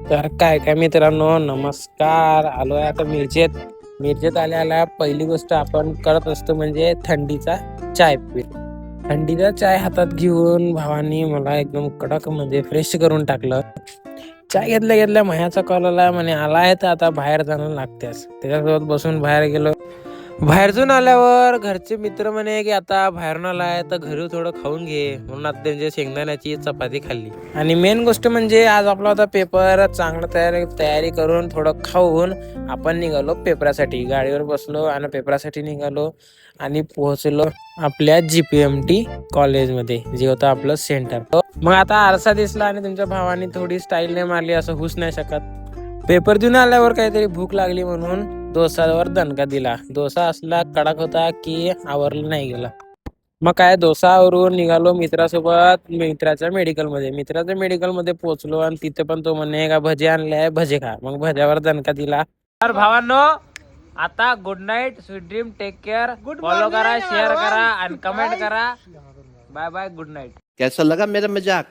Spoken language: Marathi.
तर काय काय मित्रांनो, नमस्कार. आलोय आता मिरजेत आल्याला पहिली गोष्ट आपण करत असतो म्हणजे थंडीचा चाय पी. थंडीचा चाय हातात घेऊन भावानी मला एकदम कडक म्हणजे फ्रेश करून टाकलं. चाय घेतल्या मह्याचा कॉल आला, म्हणे आलाय तर आता बाहेर जाणं लागतेच. त्याच्यासोबत बसून बाहेर गेलो. बाहेरजून आल्यावर घरचे मित्र म्हणे की आता बाहेरून आलाय तर घरी थोडं खाऊन घे, म्हणून आता त्यांच्या शेंगदाण्याची चपाती खाल्ली. आणि मेन गोष्ट म्हणजे आज आपला होता पेपर. चांगला तयारी करून थोडं खाऊन आपण निघालो पेपरासाठी. गाडीवर बसलो आणि पेपरासाठी निघालो आणि पोहोचलो आपल्या GPMT कॉलेजमध्ये, जे होतं आपलं सेंटर. मग आता आरसा दिसला आणि तुमच्या भावाने थोडी स्टाईलने मारली, असं होऊच नाही शकत. पेपर देऊन आल्यावर काहीतरी भूक लागली म्हणून डोसावर दणका दिला. डोसा असला कडक होता की आवरलं नाही गेला. मग काय डोसावरून निघालो मित्रासोबत मित्राच्या मेडिकलमध्ये पोहोचलो आणि तिथे पण तो म्हणे का भजे आणले, भजे खा. मग भज्यावर दणका दिला. तर भावांनो, आता good night, sweet dream, take care. Follow करा, शेअर करा आणि कमेंट करा. Bye bye, good night. कैसा लगा मेरा मजाक?